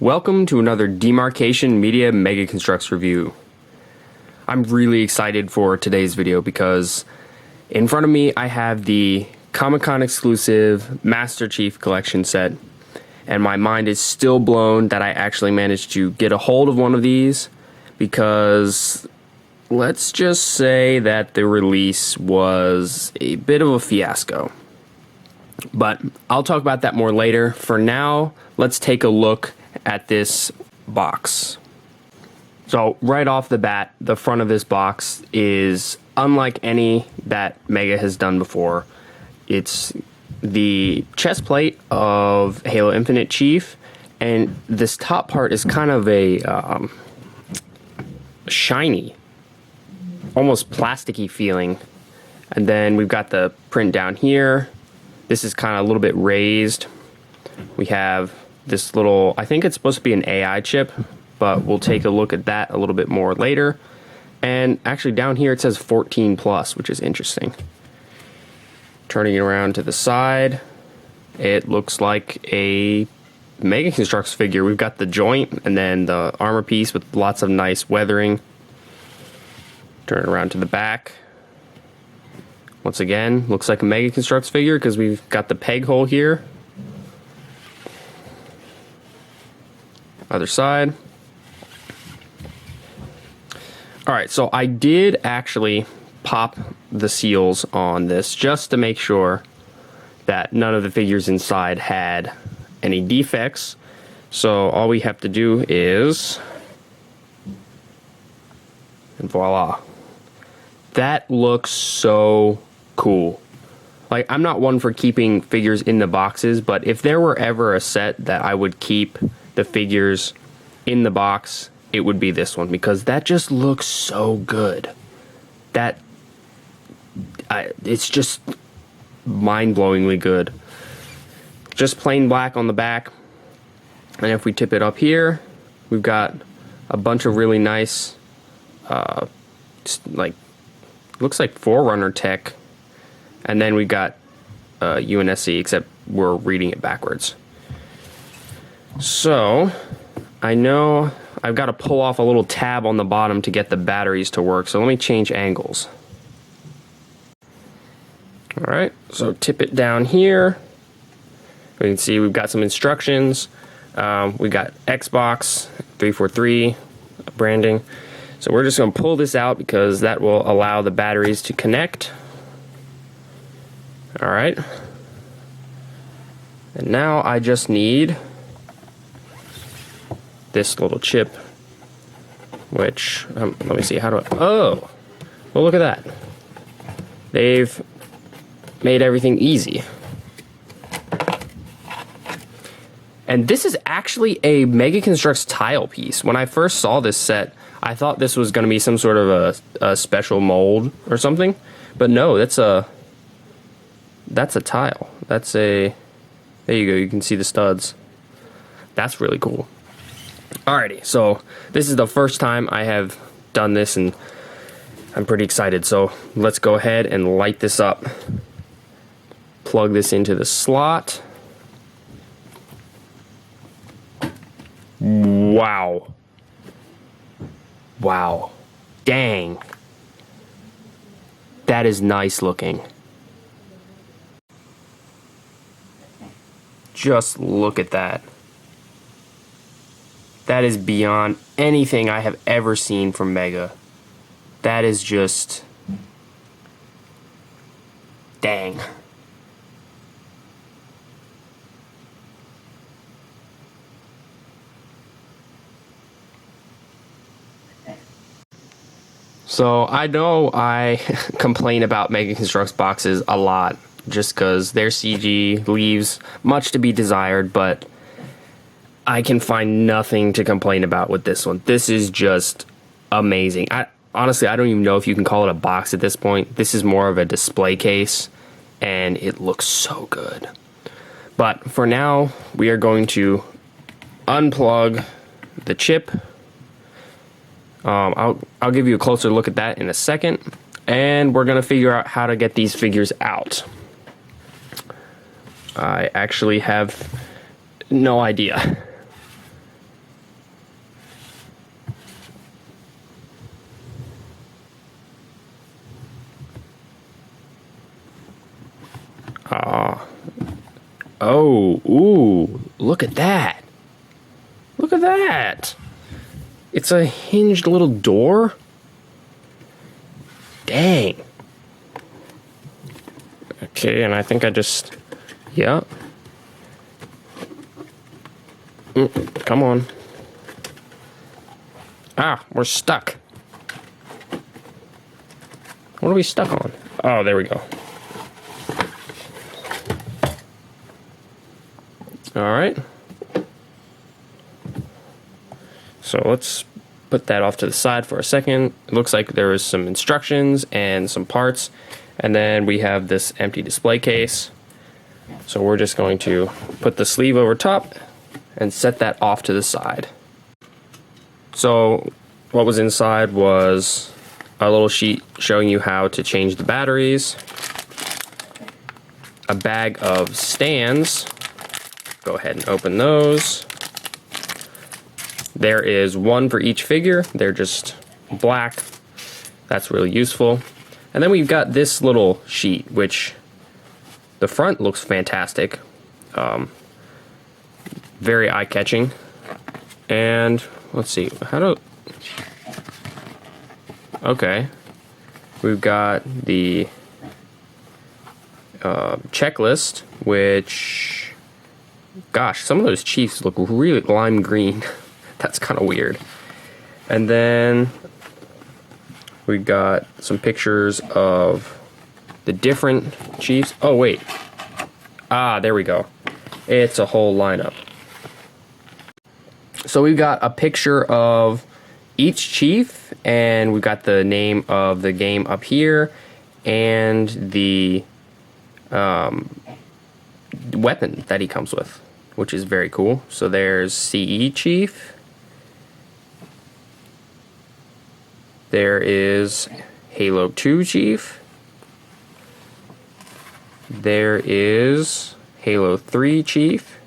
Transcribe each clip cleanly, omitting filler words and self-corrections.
Welcome to another Demarcation Media Mega Construx review. I'm really excited for today's video because in front of me I have the Comic-Con exclusive Master Chief Collection set, and my mind is still blown that I actually managed to get a hold of one of these because let's just say that the release was a bit of a fiasco. But I'll talk about that more later. For now, let's take a look at this box. So right off the bat, the front of this box is unlike any that Mega has done before. It's the chest plate of Halo Infinite Chief, and this top part is kind of a shiny, almost plasticky feeling. And then we've got the print down here. This is kind of a little bit raised. We have this little, I think it's supposed to be an AI chip, but we'll take a look at that a little bit more later. And actually down here it says 14 plus, which is interesting. Turning it around to the side, it looks like a Mega Construx figure. We've got the joint and then the armor piece with lots of nice weathering. Turn it around to the back. Once again, looks like a Mega Construx figure because we've got the peg hole here. Other side. Alright, so I did actually pop the seals on this just to make sure that none of the figures inside had any defects. So all we have to do is, and voila. That looks so cool. Like, I'm not one for keeping figures in the boxes, but if there were ever a set that I would keep the figures in the box, it would be this one, because that just looks so good. It's just mind-blowingly good. Just plain black on the back, and if we tip it up here, we've got a bunch of really nice, like, looks like Forerunner tech, and then we've got UNSC, except we're reading it backwards. So, I know I've got to pull off a little tab on the bottom to get the batteries to work, so let me change angles. Alright, so tip it down here. We can see we've got some instructions. We got Xbox 343 branding. So we're just going to pull this out because that will allow the batteries to connect. Alright. And now I just need this little chip, which, let me see, how do I, oh, well, look at that. They've made everything easy. And this is actually a Mega Construx tile piece. When I first saw this set, I thought this was going to be some sort of a special mold or something, but no, that's a tile. That's a, there you go, you can see the studs. That's really cool. Alrighty, so this is the first time I have done this, and I'm pretty excited. So let's go ahead and light this up. Plug this into the slot. Wow. Wow. Dang. That is nice looking. Just look at that. That is beyond anything I have ever seen from Mega. That is just... dang. So I know I complain about Mega Construx boxes a lot just because their CG leaves much to be desired, but I can find nothing to complain about with this one. This is just amazing. Honestly, I don't even know if you can call it a box at this point. This is more of a display case, and it looks so good. But for now, we are going to unplug the chip. I'll give you a closer look at that in a second, and we're going to figure out how to get these figures out. I actually have no idea. Ooh, look at that. Look at that. It's a hinged little door. Dang. Okay, and I think I just, yeah. Come on. Ah, we're stuck. What are we stuck on? Oh, there we go. All right. So let's put that off to the side for a second. It looks like there is some instructions and some parts, and then we have this empty display case. So we're just going to put the sleeve over top and set that off to the side. So what was inside was a little sheet showing you how to change the batteries, a bag of stands. Go ahead and open those. There is one for each figure. They're just black. That's really useful. And then we've got this little sheet, which the front looks fantastic. Very eye-catching. And let's see, okay. We've got the checklist, which, gosh, some of those chiefs look really lime green. That's kind of weird. And then we got some pictures of the different chiefs. Oh, wait. Ah, there we go. It's a whole lineup. So we've got a picture of each chief, and we've got the name of the game up here, and the weapon that he comes with, which is very cool. So there's CE Chief. There is Halo 2 Chief. There is Halo 3 Chief.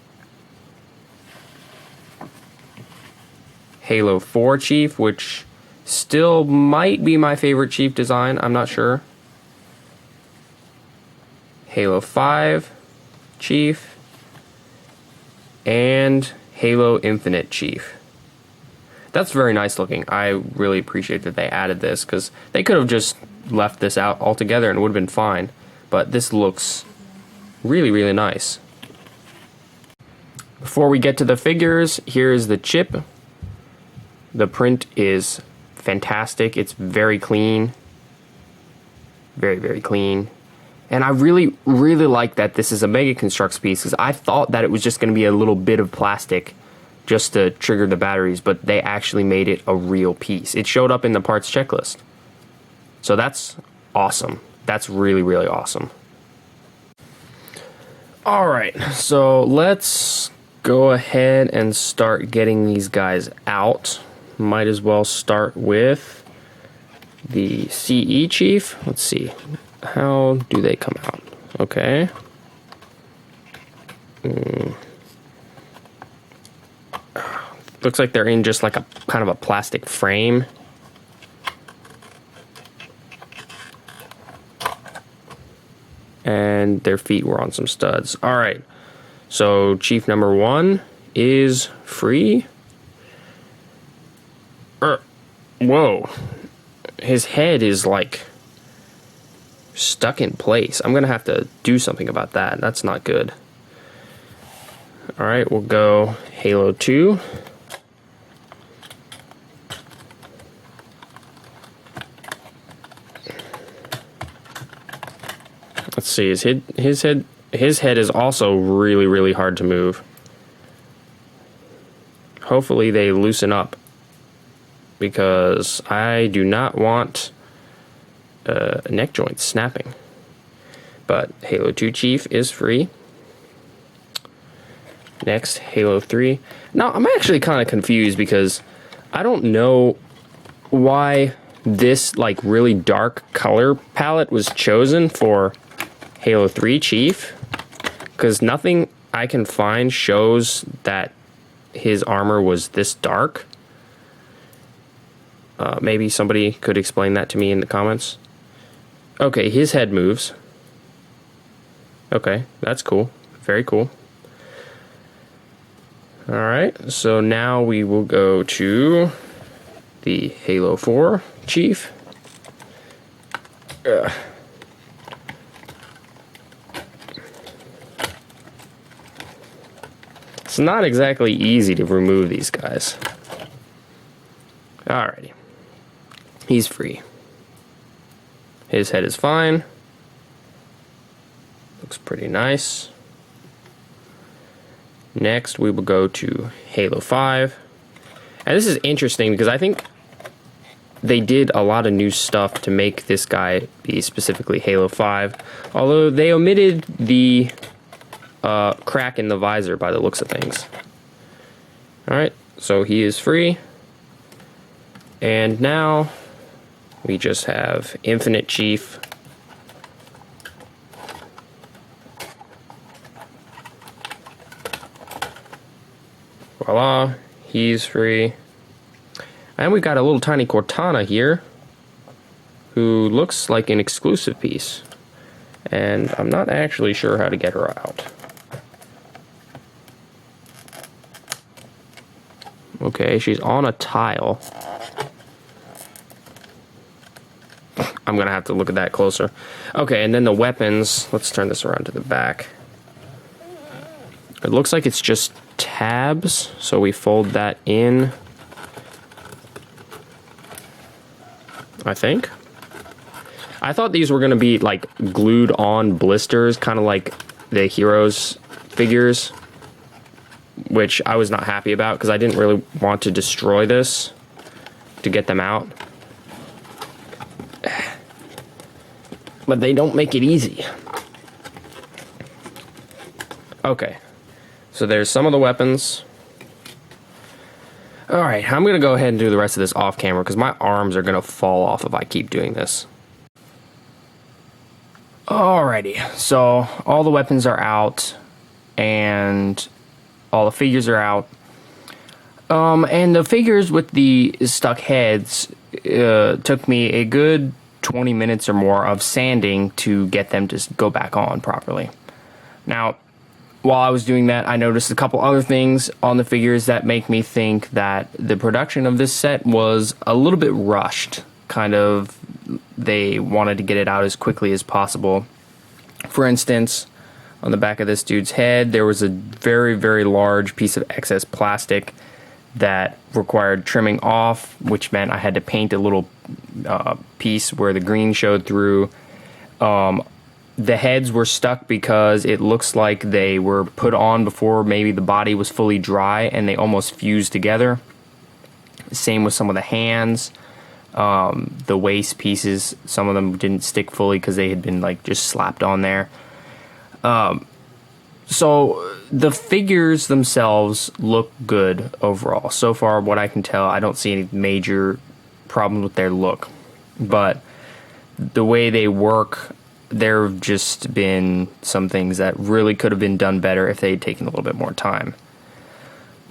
Halo 4 Chief, which still might be my favorite Chief design, I'm not sure. Halo 5 Chief. And Halo Infinite Chief. That's very nice looking. I really appreciate that they added this, because they could have just left this out altogether and it would have been fine. But this looks really, really nice. Before we get to the figures, here's the chip. The print is fantastic. It's very clean. Very, very clean. And I really, really like that this is a Mega Construx piece, because I thought that it was just going to be a little bit of plastic just to trigger the batteries, but they actually made it a real piece. It showed up in the parts checklist. So that's awesome. That's really, really awesome. All right, so let's go ahead and start getting these guys out. Might as well start with the CE Chief. Let's see. How do they come out? Okay. Looks like they're in just like a kind of a plastic frame. And their feet were on some studs. All right. So Chief number 1 is free. Whoa. His head is like stuck in place. I'm gonna have to do something about that. That's not good. All right, we'll go Halo 2. Let's see, his head is also really, really hard to move. Hopefully they loosen up, because I do not want neck joints snapping. But Halo 2 Chief is free. Next, Halo 3. Now, I'm actually kind of confused, because I don't know why this like really dark color palette was chosen for Halo 3 Chief, because nothing I can find shows that his armor was this dark. Maybe somebody could explain that to me in the comments. Okay, his head moves. Okay, that's cool. Very cool. All right, so now we will go to the Halo 4 Chief. It's not exactly easy to remove these guys. Alrighty. He's free. His head is fine. Looks pretty nice. Next, we will go to Halo 5. And this is interesting because I think they did a lot of new stuff to make this guy be specifically Halo 5. Although they omitted the crack in the visor by the looks of things. Alright, so he is free. And now we just have Infinite Chief. Voila, he's free. And we got a little tiny Cortana here who looks like an exclusive piece. And I'm not actually sure how to get her out. Okay, she's on a tile. I'm gonna have to look at that closer. Okay, and then the weapons. Let's turn this around to the back. It looks like it's just tabs, so we fold that in. I think. I thought these were gonna be like glued on blisters, kind of like the Heroes figures, which I was not happy about because I didn't really want to destroy this to get them out. But they don't make it easy. Okay, so there's some of the weapons. Alright, I'm gonna go ahead and do the rest of this off camera because my arms are gonna fall off if I keep doing this. Alrighty, so all the weapons are out and all the figures are out. And the figures with the stuck heads took me a good 20 minutes or more of sanding to get them to go back on properly. Now, while I was doing that, I noticed a couple other things on the figures that make me think that the production of this set was a little bit rushed. Kind of, they wanted to get it out as quickly as possible. For instance, on the back of this dude's head, there was a very, very large piece of excess plastic that required trimming off, which meant I had to paint a little piece where the green showed through. The heads were stuck because it looks like they were put on before maybe the body was fully dry and they almost fused together. Same with some of the hands. The waist pieces, some of them didn't stick fully because they had been like just slapped on there. So the figures themselves look good overall. So far, what I can tell, I don't see any major problems with their look. But the way they work, there have just been some things that really could have been done better if they had taken a little bit more time.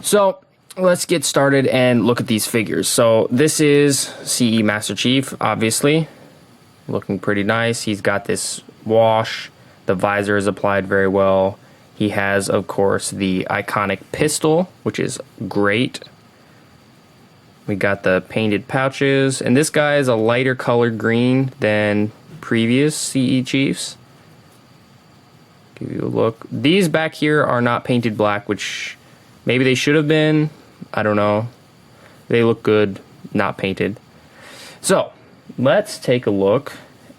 So let's get started and look at these figures. So this is CE Master Chief, obviously. Looking pretty nice. He's got this wash. The visor is applied very well. He has, of course, the iconic pistol, which is great. We got the painted pouches. And this guy is a lighter colored green than previous CE Chiefs. Give you a look. These back here are not painted black, which maybe they should have been. I don't know. They look good, not painted. So, let's take a look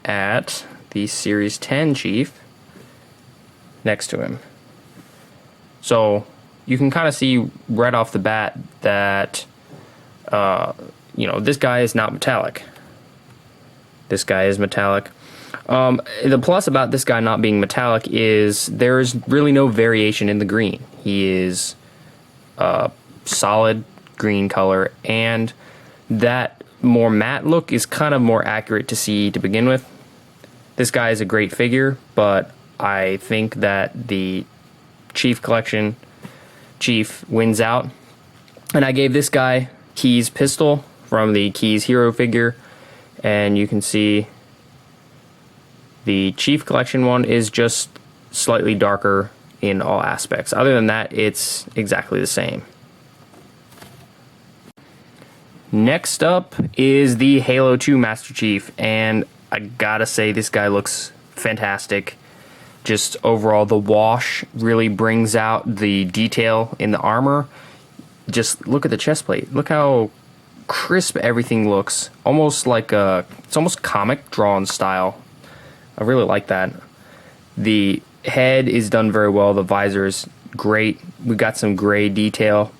at the Series 10 Chief next to him. So, you can kind of see right off the bat that, this guy is not metallic. This guy is metallic. The plus about this guy not being metallic is there is really no variation in the green. He is solid green color, and that more matte look is kind of more accurate to see to begin with. This guy is a great figure, but I think that the Chief Collection Chief wins out. And I gave this guy Key's pistol from the Key's Hero figure, and you can see the Chief Collection one is just slightly darker in all aspects. Other than that, it's exactly the same. Next up is the Halo 2 Master Chief, and I gotta say this guy looks fantastic. Just overall, the wash really brings out the detail in the armor. Just look at the chest plate. Look how crisp everything looks. Almost like it's almost comic drawn style. I really like that. The head is done very well. The visor is great. We got some gray detail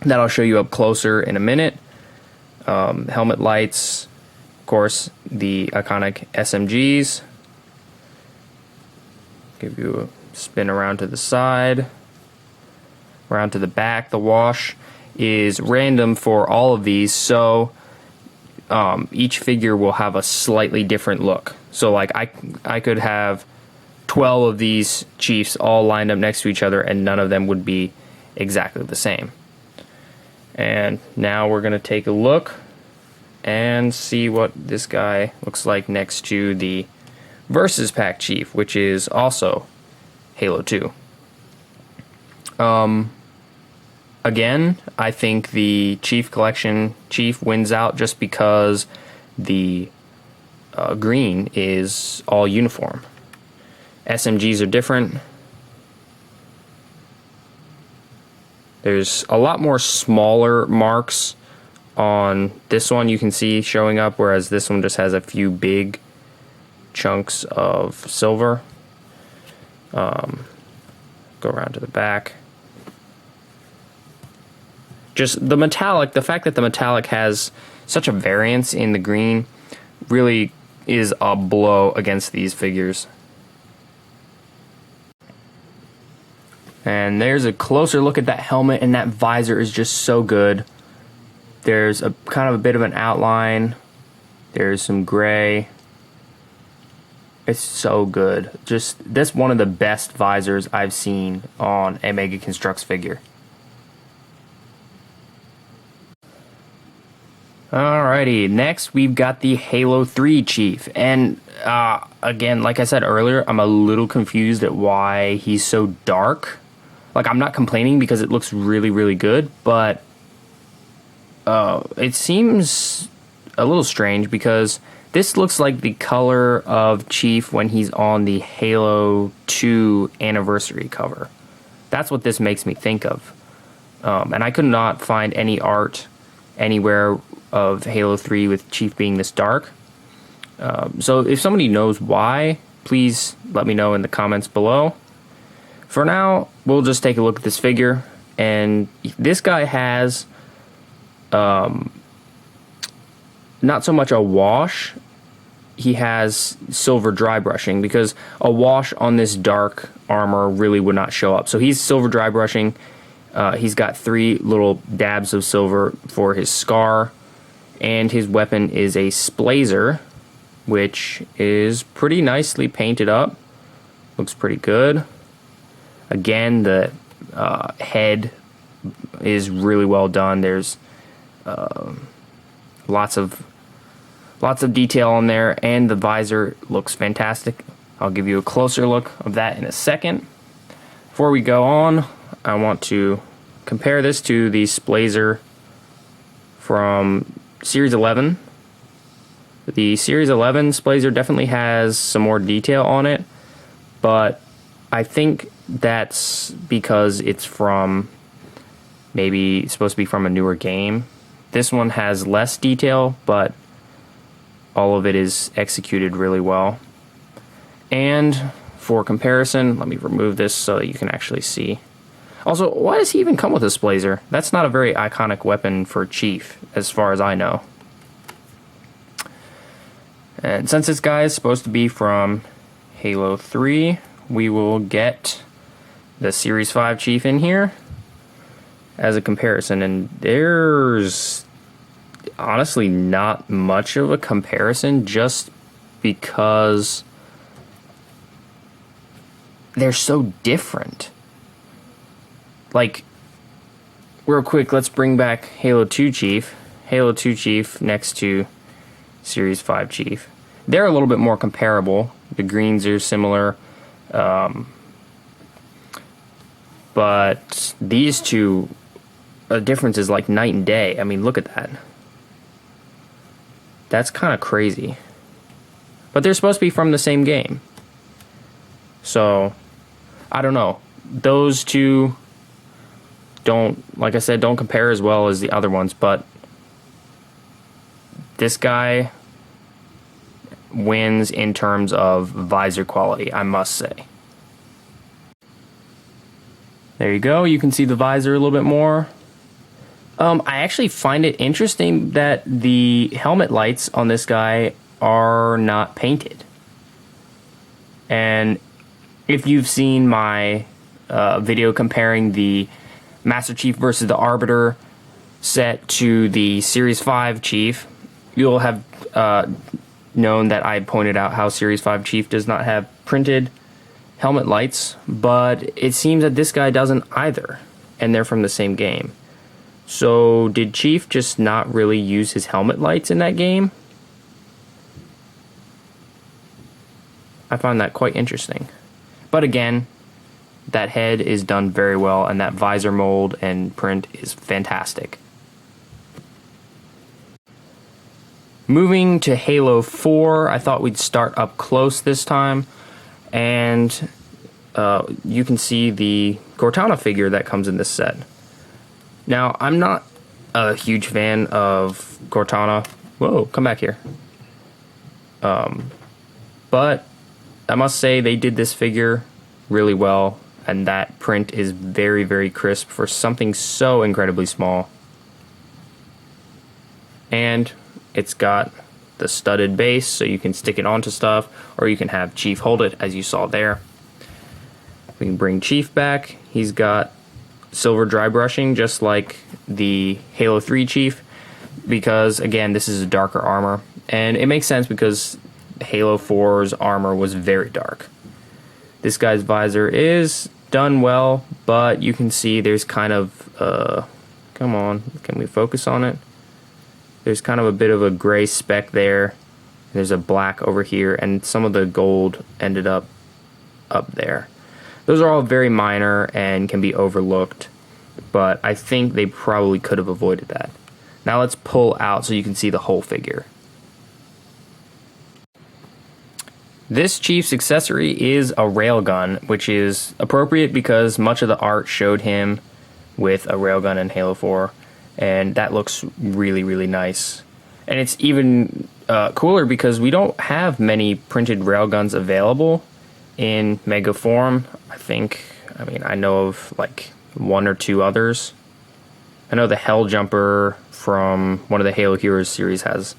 that I'll show you up closer in a minute. Helmet lights, of course, the iconic SMGs. Give you a spin around to the side, around to the back. The wash is random for all of these, so each figure will have a slightly different look. So like I could have 12 of these Chiefs all lined up next to each other and none of them would be exactly the same. And now we're going to take a look and see what this guy looks like next to the Versus Pack Chief, which is also Halo 2. Again, I think the Chief Collection Chief wins out just because the green is all uniform. SMGs are different. There's a lot more smaller marks on this one you can see showing up, whereas this one just has a few big chunks of silver. Go around to the back. Just the metallic, the fact that the metallic has such a variance in the green really is a blow against these figures. And there's a closer look at that helmet, and that visor is just so good. There's a kind of a bit of an outline. There's some gray. It's so good. Just, that's one of the best visors I've seen on a Mega Construx figure. Alrighty, next we've got the Halo 3 Chief. And again, like I said earlier, I'm a little confused at why he's so dark. Like, I'm not complaining because it looks really, really good, but it seems a little strange because this looks like the color of Chief when he's on the Halo 2 anniversary cover. That's what this makes me think of. And I could not find any art anywhere of Halo 3 with Chief being this dark. So if somebody knows why, please let me know in the comments below. For now, we'll just take a look at this figure. And this guy has not so much a wash. He has silver dry brushing, because a wash on this dark armor really would not show up. So he's silver dry brushing. He's got 3 little dabs of silver for his scar. And his weapon is a Splaser, which is pretty nicely painted up. Looks pretty good. Again, the head is really well done. There's lots of detail on there, and the visor looks fantastic. I'll give you a closer look of that in a second. Before we go on, I want to compare this to the Splaser from Series 11. The Series 11 Splaser definitely has some more detail on it, but I think that's because it's from, maybe supposed to be from a newer game. This one has less detail, but all of it is executed really well. And for comparison, let me remove this so that you can actually see. Also, why does he even come with a Splaser? That's not a very iconic weapon for Chief, as far as I know. And since this guy is supposed to be from Halo 3, we will get the Series 5 Chief in here as a comparison. And there's honestly not much of a comparison, just because they're so different. Like, real quick, let's bring back Halo 2 Chief. Halo 2 Chief next to Series 5 Chief. They're a little bit more comparable. The greens are similar. but these two, the difference is like night and day. I mean, look at that. That's kind of crazy. But they're supposed to be from the same game. So, I don't know. Those two don't, like I said, don't compare as well as the other ones, but this guy wins in terms of visor quality, I must say. There you go. You can see the visor a little bit more. I actually find it interesting that the helmet lights on this guy are not painted. And if you've seen my video comparing the Master Chief versus the Arbiter set to the Series 5 Chief, you'll have known that I pointed out how Series 5 Chief does not have printed helmet lights, but it seems that this guy doesn't either, and they're from the same game. So did Chief just not really use his helmet lights in that game? I found that quite interesting. But again, that head is done very well, and that visor mold and print is fantastic. Moving to Halo 4, I thought we'd start up close this time, and you can see the Cortana figure that comes in this set. Now, I'm not a huge fan of Cortana. Whoa, come back here. But I must say they did this figure really well, and that print is very, very crisp for something so incredibly small. And it's got the studded base, so you can stick it onto stuff, or you can have Chief hold it, as you saw there. We can bring Chief back. He's got silver dry brushing, just like the Halo 3 Chief, because, again, this is a darker armor. And it makes sense because Halo 4's armor was very dark. This guy's visor is done well, but you can see there's kind of, come on, can we focus on it? There's kind of a bit of a gray speck there. There's a black over here, and some of the gold ended up there. Those are all very minor and can be overlooked, but I think they probably could have avoided that. Now let's pull out so you can see the whole figure. This Chief's accessory is a railgun, which is appropriate because much of the art showed him with a railgun in Halo 4, and that looks really, really nice. And it's even cooler because we don't have many printed railguns available in Mega form. I know of like one or two others. I know the Hell Jumper from one of the Halo Heroes series has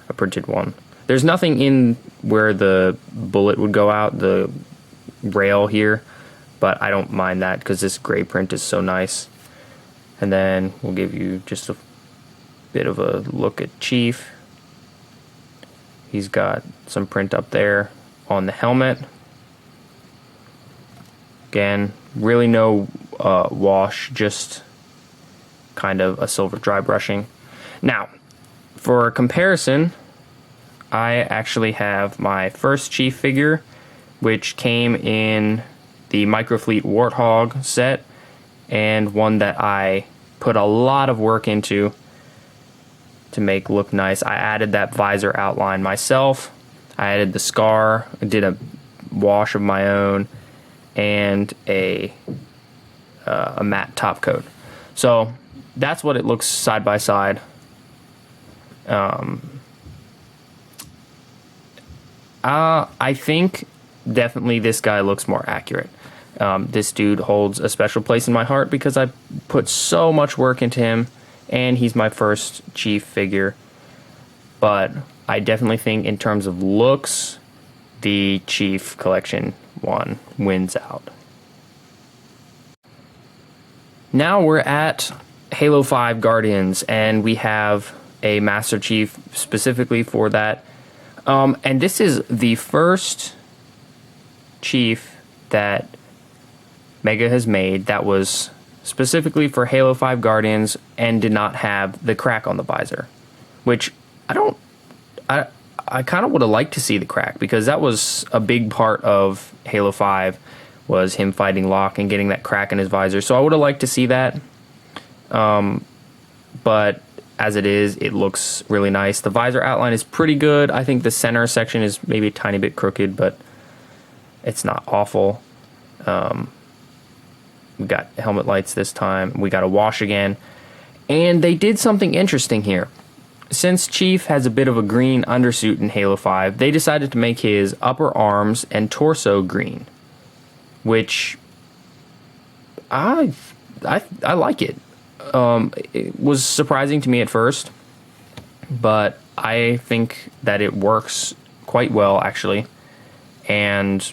a printed one. There's nothing in where the bullet would go out, the rail here, but I don't mind that because this gray print is so nice. And then we'll give you just a bit of a look at Chief. He's got some print up there on the helmet. Again, really no wash, just kind of a silver dry brushing. Now, for comparison, I actually have my first Chief figure, which came in the Microfleet Warthog set, and one that I put a lot of work into to make look nice. I added that visor outline myself. I added the scar, I did a wash of my own, and a matte top coat. So that's what it looks side by side. I think definitely this guy looks more accurate. This dude holds a special place in my heart because I put so much work into him, and he's my first Chief figure. But I definitely think in terms of looks, the Chief Collection one wins out. Now we're at Halo 5 Guardians, and we have a Master Chief specifically for that. And this is the first Chief that Mega has made that was specifically for Halo 5 Guardians and did not have the crack on the visor, which I kind of would have liked to see the crack because that was a big part of Halo 5 was him fighting Locke and getting that crack in his visor. So I would have liked to see that. But as it is, it looks really nice. The visor outline is pretty good. I think the center section is maybe a tiny bit crooked, but it's not awful. We got helmet lights this time. We got a wash again. And they did something interesting here. Since Chief has a bit of a green undersuit in Halo 5, they decided to make his upper arms and torso green, which I like it. It was surprising to me at first, but I think that it works quite well, actually, and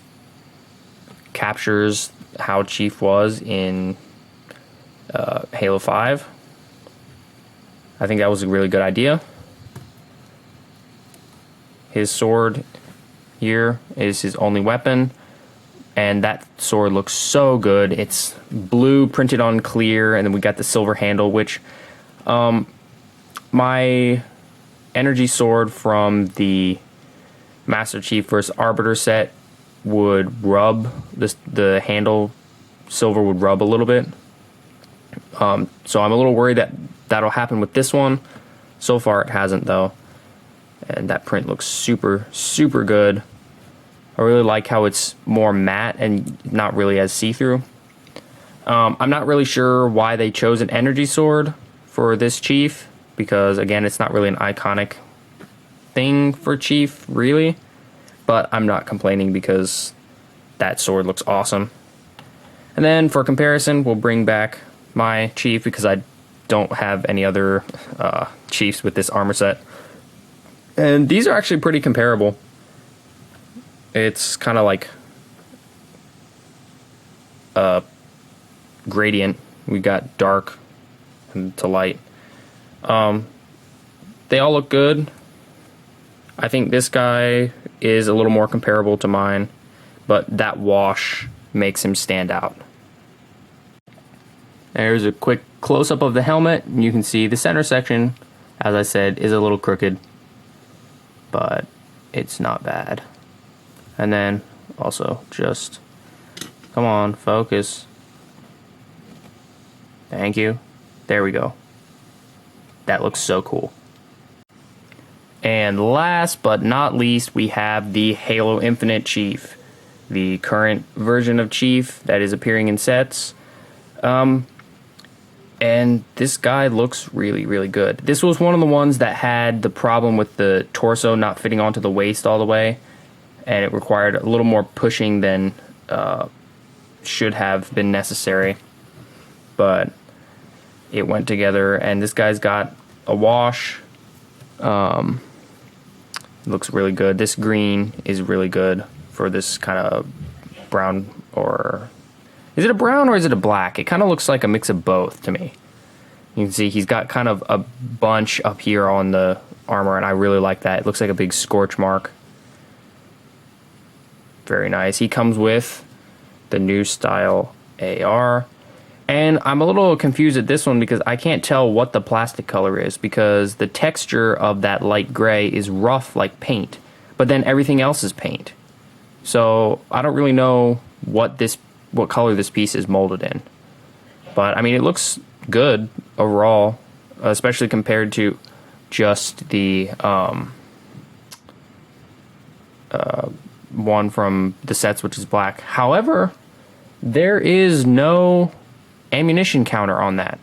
captures how Chief was in Halo 5. I think that was a really good idea. His sword here is his only weapon, and that sword looks so good. It's blue printed on clear, and then we got the silver handle, which my energy sword from the Master Chief vs. Arbiter set would rub, the handle silver would rub a little bit. So I'm a little worried that that'll happen with this one. So far it hasn't, though. And that print looks super, super good. I really like how it's more matte and not really as see-through. I'm not really sure why they chose an energy sword for this Chief, because again, it's not really an iconic thing for Chief, really. But I'm not complaining because that sword looks awesome. And then for comparison, we'll bring back my Chief because I don't have any other Chiefs with this armor set. And these are actually pretty comparable. It's kind of like a gradient. We got dark and to light. They all look good. I think this guy is a little more comparable to mine, but that wash makes him stand out. There's a quick close-up of the helmet, and you can see the center section, as I said, is a little crooked, but it's not bad. And then also just, come on, focus. Thank you. There we go. That looks so cool. And last but not least, we have the Halo Infinite Chief, the current version of Chief that is appearing in sets. And this guy looks really, really good. This was one of the ones that had the problem with the torso not fitting onto the waist all the way, and it required a little more pushing than should have been necessary. But it went together, and this guy's got a wash. Looks really good. This green is really good for this kind of brown, or is it a brown or is it a black? It kind of looks like a mix of both to me. You can see he's got kind of a bunch up here on the armor, and I really like that. It looks like a big scorch mark. Very nice. He comes with the new style AR. And I'm a little confused at this one because I can't tell what the plastic color is, because the texture of that light gray is rough like paint, but then everything else is paint. So I don't really know what color this piece is molded in. But I mean, it looks good overall, especially compared to just the one from the sets, which is black. However, there is no ammunition counter on that.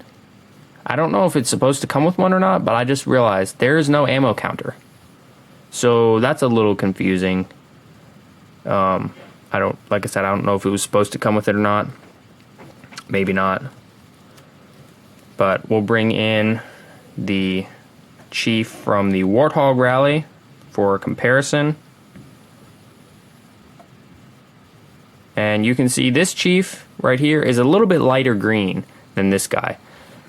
I don't know if it's supposed to come with one or not, but I just realized there is no ammo counter. So that's a little confusing. Like I said, I don't know if it was supposed to come with it or not. Maybe not. But we'll bring in the Chief from the Warthog Rally for comparison. And you can see this Chief right here is a little bit lighter green than this guy.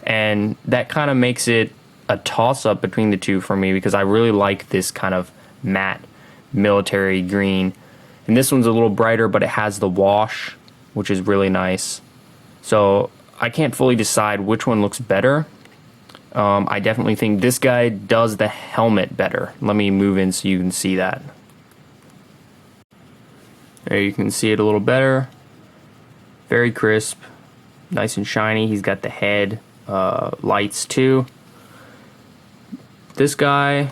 And that kind of makes it a toss-up between the two for me, because I really like this kind of matte military green. And this one's a little brighter, but it has the wash, which is really nice. So I can't fully decide which one looks better. I definitely think this guy does the helmet better. Let me move in so you can see that. There you can see it a little better. Very crisp, nice and shiny. He's got the head lights too. This guy,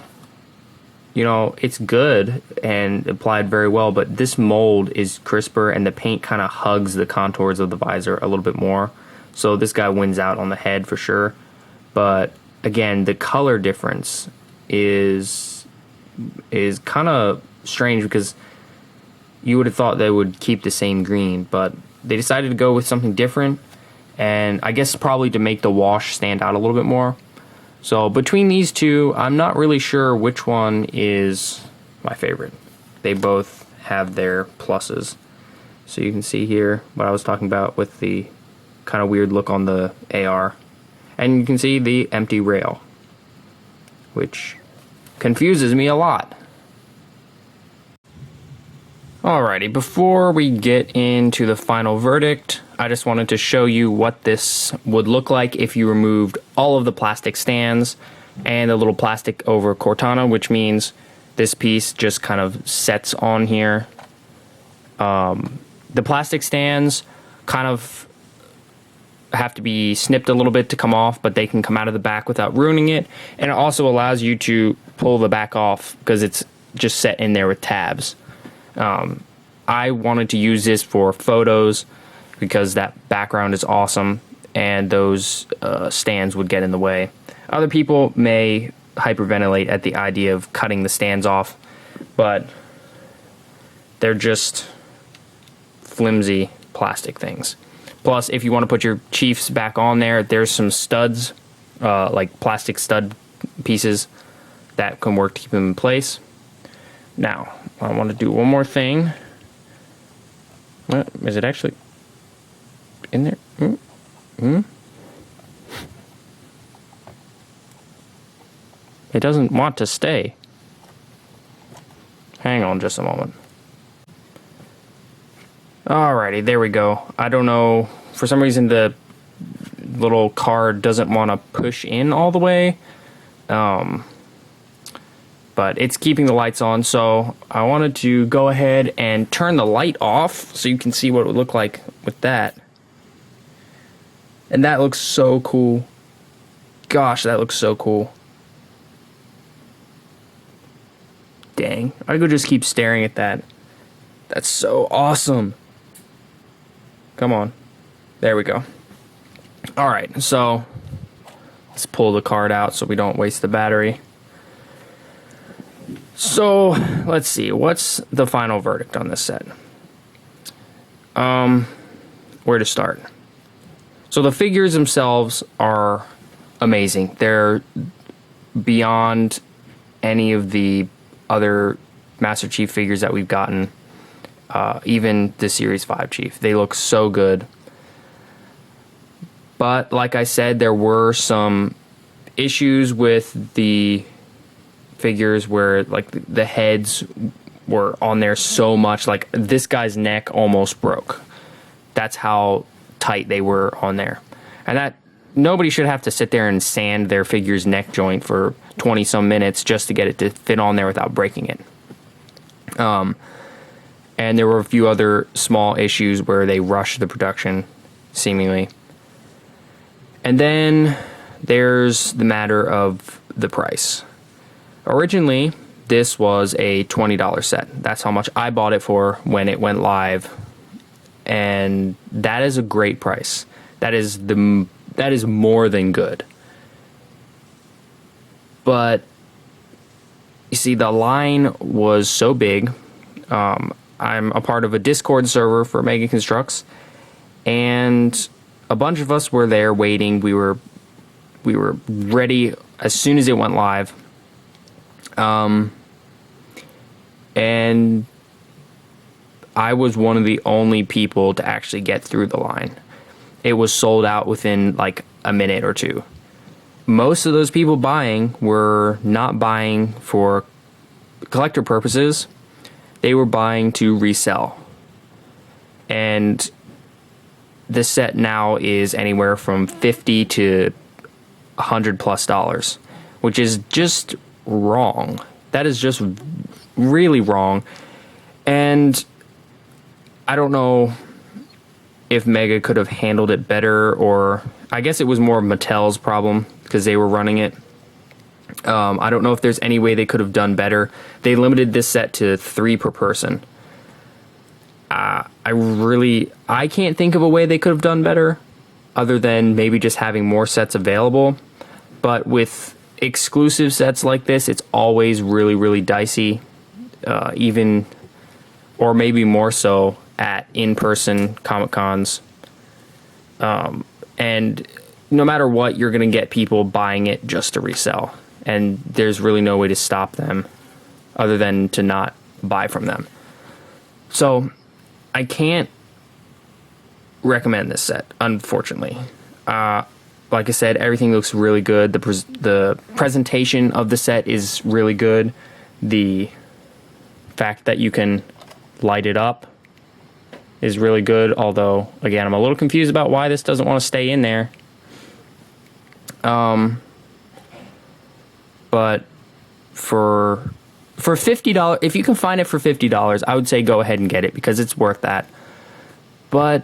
you know, it's good and applied very well, but this mold is crisper and the paint kind of hugs the contours of the visor a little bit more. So this guy wins out on the head for sure. But again, the color difference is kind of strange because you would have thought they would keep the same green, but they decided to go with something different, and I guess probably to make the wash stand out a little bit more. So between these two, I'm not really sure which one is my favorite. They both have their pluses. So you can see here what I was talking about with the kind of weird look on the AR. And you can see the empty rail, which confuses me a lot. Alrighty, before we get into the final verdict, I just wanted to show you what this would look like if you removed all of the plastic stands and the little plastic over Cortana, which means this piece just kind of sets on here. The plastic stands kind of have to be snipped a little bit to come off, but they can come out of the back without ruining it. And it also allows you to pull the back off because it's just set in there with tabs. I wanted to use this for photos because that background is awesome and those stands would get in the way. Other people may hyperventilate at the idea of cutting the stands off, but they're just flimsy plastic things. Plus, if you want to put your Chiefs back on there, there's some studs, like plastic stud pieces that can work to keep them in place. Now, I want to do one more thing. Is it actually in there? It doesn't want to stay. Hang on just a moment. Alrighty, there we go. I don't know, for some reason the little card doesn't want to push in all the way. But it's keeping the lights on, so I wanted to go ahead and turn the light off so you can see what it would look like with that. And that looks so cool. Gosh, that looks so cool. Dang, I could just keep staring at that. That's so awesome. Come on. There we go. Alright, so let's pull the card out so we don't waste the battery. So, let's see. What's the final verdict on this set? Where to start? So the figures themselves are amazing. They're beyond any of the other Master Chief figures that we've gotten. Even the Series 5 Chief. They look so good. But, like I said, there were some issues with the figures where like the heads were on there so much, like this guy's neck almost broke. That's how tight they were on there. And that nobody should have to sit there and sand their figure's neck joint for 20 some minutes just to get it to fit on there without breaking it. And there were a few other small issues where they rushed the production seemingly. And then there's the matter of the price. Originally, this was a $20 set. That's how much I bought it for when it went live. And that is a great price. That is more than good. But you see, the line was so big. I'm a part of a Discord server for Mega Construx, and a bunch of us were there waiting. We were ready as soon as it went live. And I was one of the only people to actually get through the line. It was sold out within like a minute or two. Most of those people buying were not buying for collector purposes. They were buying to resell. And this set now is anywhere from $50 to $100+, which is just wrong. That is just really wrong. And I don't know if Mega could have handled it better, or I guess it was more Mattel's problem because they were running it. I don't know if there's any way they could have done better. They limited this set to 3 per person. I can't think of a way they could have done better other than maybe just having more sets available. But with exclusive sets like this, it's always really, really dicey, even, or maybe more so at in-person Comic-Cons. And no matter what, you're going to get people buying it just to resell. And there's really no way to stop them other than to not buy from them. So I can't recommend this set, unfortunately. Like I said, everything looks really good. The presentation of the set is really good. The fact that you can light it up is really good, although, again, I'm a little confused about why this doesn't want to stay in there. But for $50, if you can find it for $50, I would say go ahead and get it because it's worth that. But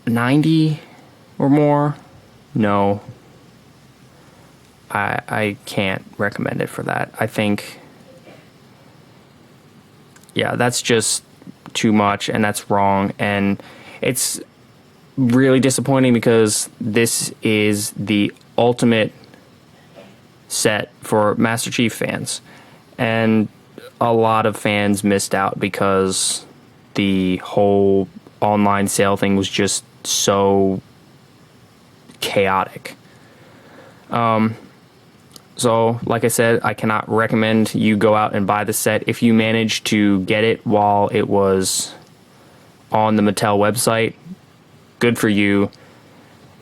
$90 or more, no. I can't recommend it for that. I think, yeah, that's just too much, and that's wrong, and it's really disappointing because this is the ultimate set for Master Chief fans, and a lot of fans missed out because the whole online sale thing was just so chaotic. So, like I said, I cannot recommend you go out and buy the set. If you manage to get it while it was on the Mattel website, good for you.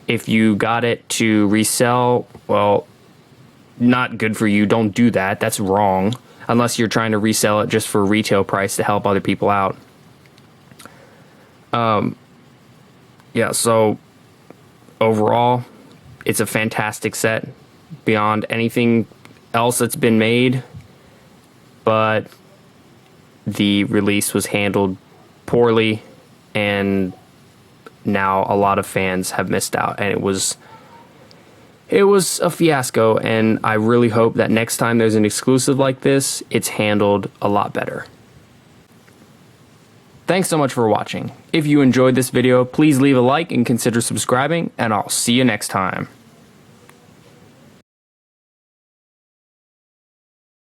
If you got it to resell, well, not good for you. Don't do that. That's wrong. Unless you're trying to resell it just for retail price to help other people out. Yeah, so overall, it's a fantastic set beyond anything else that's been made, but the release was handled poorly, and now a lot of fans have missed out, and it was a fiasco, and I really hope that next time there's an exclusive like this, it's handled a lot better. Thanks so much for watching. If you enjoyed this video, please leave a like and consider subscribing, and I'll see you next time.